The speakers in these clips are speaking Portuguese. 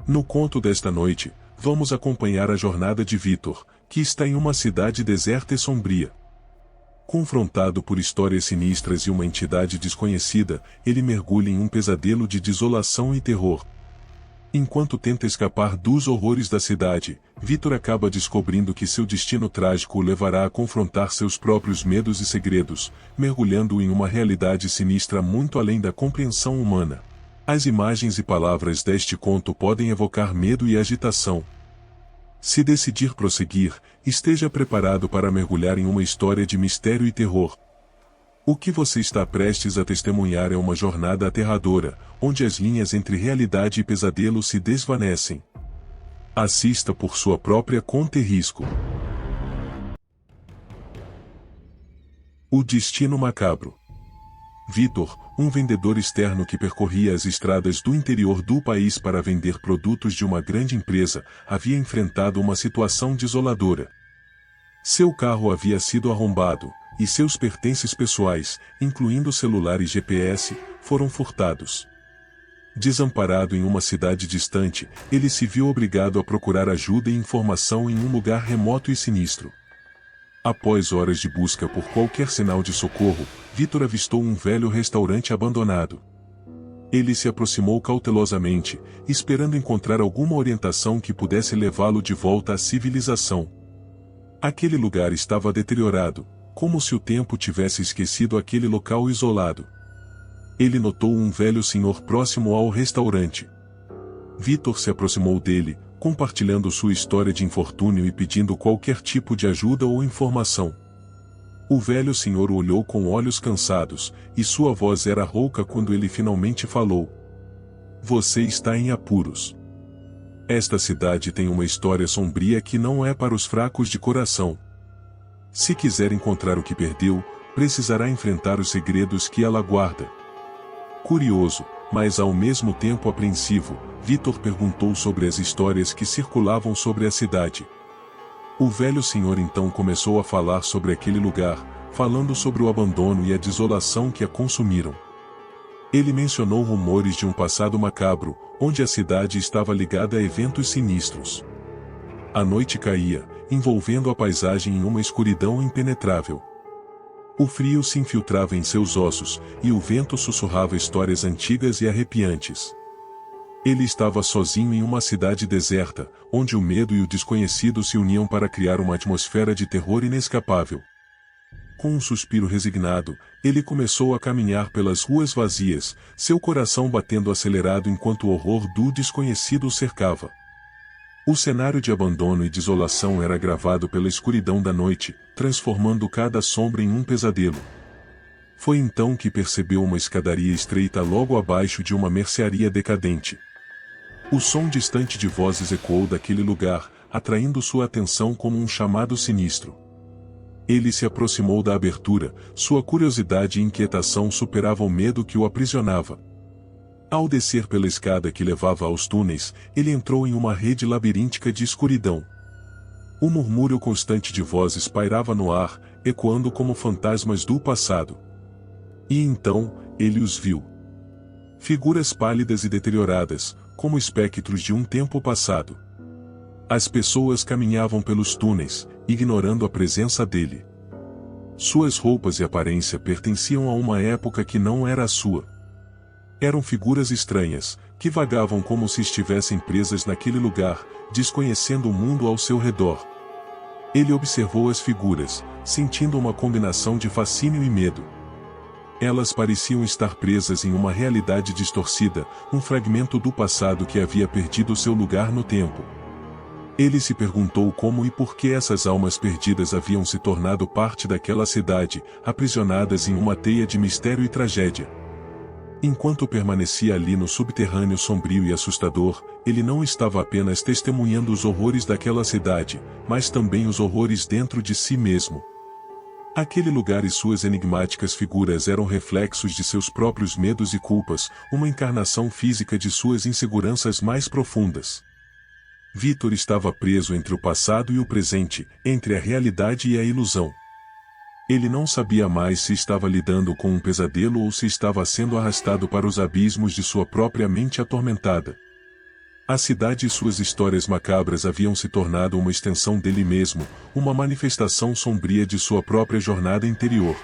No conto desta noite, vamos acompanhar a jornada de Vitor, que está em uma cidade deserta e sombria. Confrontado por histórias sinistras e uma entidade desconhecida, ele mergulha em um pesadelo de desolação e terror. Enquanto tenta escapar dos horrores da cidade, Vitor acaba descobrindo que seu destino trágico o levará a confrontar seus próprios medos e segredos, mergulhando em uma realidade sinistra muito além da compreensão humana. As imagens e palavras deste conto podem evocar medo e agitação. Se decidir prosseguir, esteja preparado para mergulhar em uma história de mistério e terror. O que você está prestes a testemunhar é uma jornada aterradora, onde as linhas entre realidade e pesadelo se desvanecem. Assista por sua própria conta e risco. O destino macabro. Vitor, um vendedor externo que percorria as estradas do interior do país para vender produtos de uma grande empresa, havia enfrentado uma situação desoladora. Seu carro havia sido arrombado, e seus pertences pessoais, incluindo celular e GPS, foram furtados. Desamparado em uma cidade distante, ele se viu obrigado a procurar ajuda e informação em um lugar remoto e sinistro. Após horas de busca por qualquer sinal de socorro, Vitor avistou um velho restaurante abandonado. Ele se aproximou cautelosamente, esperando encontrar alguma orientação que pudesse levá-lo de volta à civilização. Aquele lugar estava deteriorado, como se o tempo tivesse esquecido aquele local isolado. Ele notou um velho senhor próximo ao restaurante. Vitor se aproximou dele, compartilhando sua história de infortúnio e pedindo qualquer tipo de ajuda ou informação. O velho senhor o olhou com olhos cansados, e sua voz era rouca quando ele finalmente falou. Você está em apuros. Esta cidade tem uma história sombria que não é para os fracos de coração. Se quiser encontrar o que perdeu, precisará enfrentar os segredos que ela guarda. Curioso, mas ao mesmo tempo apreensivo, Vitor perguntou sobre as histórias que circulavam sobre a cidade. O velho senhor então começou a falar sobre aquele lugar, falando sobre o abandono e a desolação que a consumiram. Ele mencionou rumores de um passado macabro, onde a cidade estava ligada a eventos sinistros. A noite caía, envolvendo a paisagem em uma escuridão impenetrável. O frio se infiltrava em seus ossos, e o vento sussurrava histórias antigas e arrepiantes. Ele estava sozinho em uma cidade deserta, onde o medo e o desconhecido se uniam para criar uma atmosfera de terror inescapável. Com um suspiro resignado, ele começou a caminhar pelas ruas vazias, seu coração batendo acelerado enquanto o horror do desconhecido o cercava. O cenário de abandono e desolação era agravado pela escuridão da noite, transformando cada sombra em um pesadelo. Foi então que percebeu uma escadaria estreita logo abaixo de uma mercearia decadente. O som distante de vozes ecoou daquele lugar, atraindo sua atenção como um chamado sinistro. Ele se aproximou da abertura, sua curiosidade e inquietação superavam o medo que o aprisionava. Ao descer pela escada que levava aos túneis, ele entrou em uma rede labiríntica de escuridão. Um murmúrio constante de vozes pairava no ar, ecoando como fantasmas do passado. E então, ele os viu. Figuras pálidas e deterioradas, como espectros de um tempo passado. As pessoas caminhavam pelos túneis, ignorando a presença dele. Suas roupas e aparência pertenciam a uma época que não era a sua. Eram figuras estranhas, que vagavam como se estivessem presas naquele lugar, desconhecendo o mundo ao seu redor. Ele observou as figuras, sentindo uma combinação de fascínio e medo. Elas pareciam estar presas em uma realidade distorcida, um fragmento do passado que havia perdido seu lugar no tempo. Ele se perguntou como e por que essas almas perdidas haviam se tornado parte daquela cidade, aprisionadas em uma teia de mistério e tragédia. Enquanto permanecia ali no subterrâneo sombrio e assustador, ele não estava apenas testemunhando os horrores daquela cidade, mas também os horrores dentro de si mesmo. Aquele lugar e suas enigmáticas figuras eram reflexos de seus próprios medos e culpas, uma encarnação física de suas inseguranças mais profundas. Vitor estava preso entre o passado e o presente, entre a realidade e a ilusão. Ele não sabia mais se estava lidando com um pesadelo ou se estava sendo arrastado para os abismos de sua própria mente atormentada. A cidade e suas histórias macabras haviam se tornado uma extensão dele mesmo, uma manifestação sombria de sua própria jornada interior.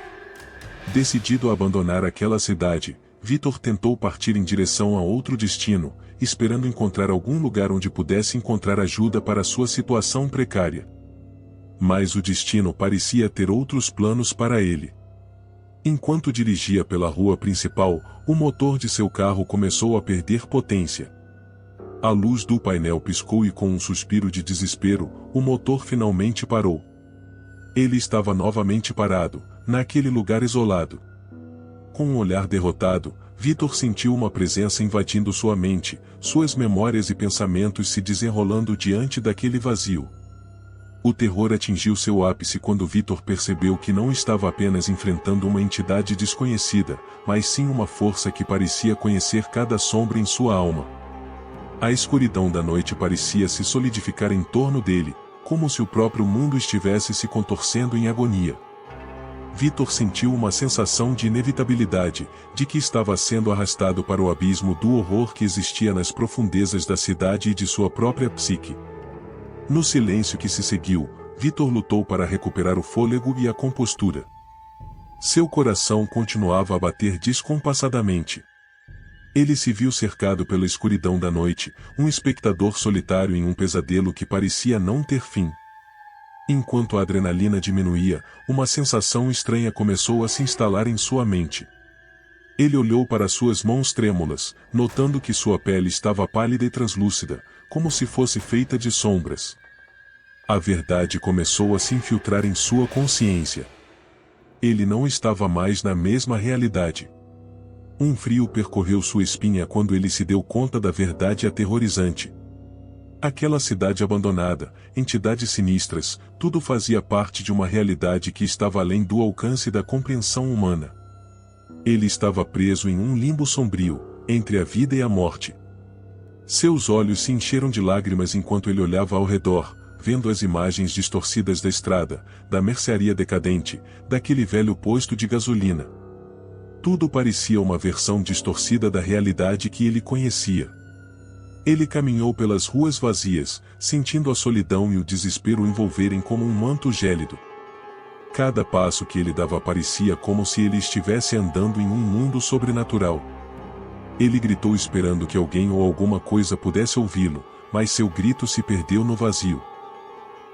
Decidido a abandonar aquela cidade, Vitor tentou partir em direção a outro destino, esperando encontrar algum lugar onde pudesse encontrar ajuda para sua situação precária. Mas o destino parecia ter outros planos para ele. Enquanto dirigia pela rua principal, o motor de seu carro começou a perder potência. A luz do painel piscou e com um suspiro de desespero, o motor finalmente parou. Ele estava novamente parado, naquele lugar isolado. Com um olhar derrotado, Vitor sentiu uma presença invadindo sua mente, suas memórias e pensamentos se desenrolando diante daquele vazio. O terror atingiu seu ápice quando Vitor percebeu que não estava apenas enfrentando uma entidade desconhecida, mas sim uma força que parecia conhecer cada sombra em sua alma. A escuridão da noite parecia se solidificar em torno dele, como se o próprio mundo estivesse se contorcendo em agonia. Vitor sentiu uma sensação de inevitabilidade, de que estava sendo arrastado para o abismo do horror que existia nas profundezas da cidade e de sua própria psique. No silêncio que se seguiu, Vitor lutou para recuperar o fôlego e a compostura. Seu coração continuava a bater descompassadamente. Ele se viu cercado pela escuridão da noite, um espectador solitário em um pesadelo que parecia não ter fim. Enquanto a adrenalina diminuía, uma sensação estranha começou a se instalar em sua mente. Ele olhou para suas mãos trêmulas, notando que sua pele estava pálida e translúcida, como se fosse feita de sombras. A verdade começou a se infiltrar em sua consciência. Ele não estava mais na mesma realidade. Um frio percorreu sua espinha quando ele se deu conta da verdade aterrorizante. Aquela cidade abandonada, entidades sinistras, tudo fazia parte de uma realidade que estava além do alcance da compreensão humana. Ele estava preso em um limbo sombrio, entre a vida e a morte. Seus olhos se encheram de lágrimas enquanto ele olhava ao redor, vendo as imagens distorcidas da estrada, da mercearia decadente, daquele velho posto de gasolina. Tudo parecia uma versão distorcida da realidade que ele conhecia. Ele caminhou pelas ruas vazias, sentindo a solidão e o desespero envolverem como um manto gélido. Cada passo que ele dava parecia como se ele estivesse andando em um mundo sobrenatural. Ele gritou esperando que alguém ou alguma coisa pudesse ouvi-lo, mas seu grito se perdeu no vazio.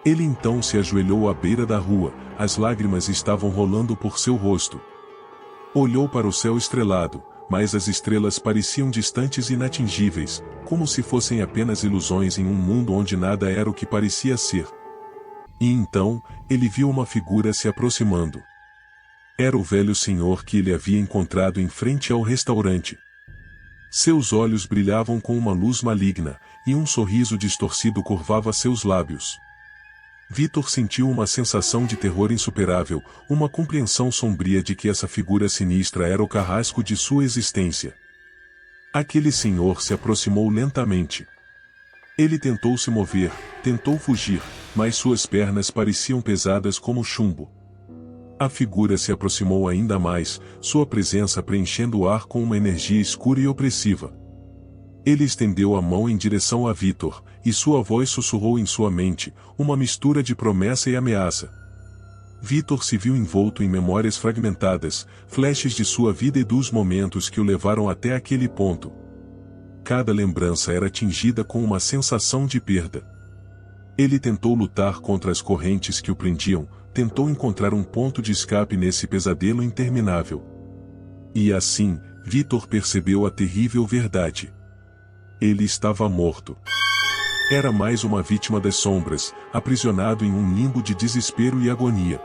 Ele então se ajoelhou à beira da rua, as lágrimas estavam rolando por seu rosto. Olhou para o céu estrelado, mas as estrelas pareciam distantes e inatingíveis, como se fossem apenas ilusões em um mundo onde nada era o que parecia ser. E então, ele viu uma figura se aproximando. Era o velho senhor que ele havia encontrado em frente ao restaurante. Seus olhos brilhavam com uma luz maligna, e um sorriso distorcido curvava seus lábios. Vitor sentiu uma sensação de terror insuperável, uma compreensão sombria de que essa figura sinistra era o carrasco de sua existência. Aquele senhor se aproximou lentamente. Ele tentou se mover, tentou fugir, mas suas pernas pareciam pesadas como chumbo. A figura se aproximou ainda mais, sua presença preenchendo o ar com uma energia escura e opressiva. Ele estendeu a mão em direção a Vitor, e sua voz sussurrou em sua mente, uma mistura de promessa e ameaça. Vitor se viu envolto em memórias fragmentadas, flashes de sua vida e dos momentos que o levaram até aquele ponto. Cada lembrança era tingida com uma sensação de perda. Ele tentou lutar contra as correntes que o prendiam, tentou encontrar um ponto de escape nesse pesadelo interminável. E assim, Vitor percebeu a terrível verdade. Ele estava morto. Era mais uma vítima das sombras, aprisionado em um limbo de desespero e agonia.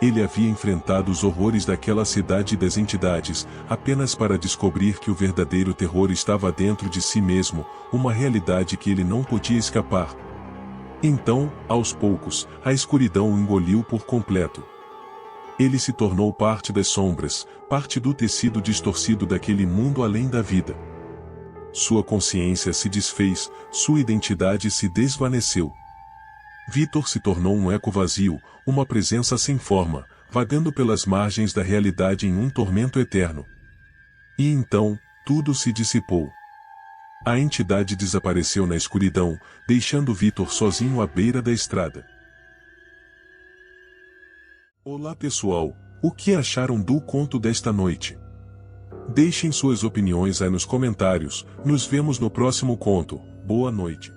Ele havia enfrentado os horrores daquela cidade e das entidades, apenas para descobrir que o verdadeiro terror estava dentro de si mesmo, uma realidade que ele não podia escapar. Então, aos poucos, a escuridão o engoliu por completo. Ele se tornou parte das sombras, parte do tecido distorcido daquele mundo além da vida. Sua consciência se desfez, sua identidade se desvaneceu. Vitor se tornou um eco vazio, uma presença sem forma, vagando pelas margens da realidade em um tormento eterno. E então, tudo se dissipou. A entidade desapareceu na escuridão, deixando Vitor sozinho à beira da estrada. Olá pessoal, o que acharam do conto desta noite? Deixem suas opiniões aí nos comentários, nos vemos no próximo conto. Boa noite.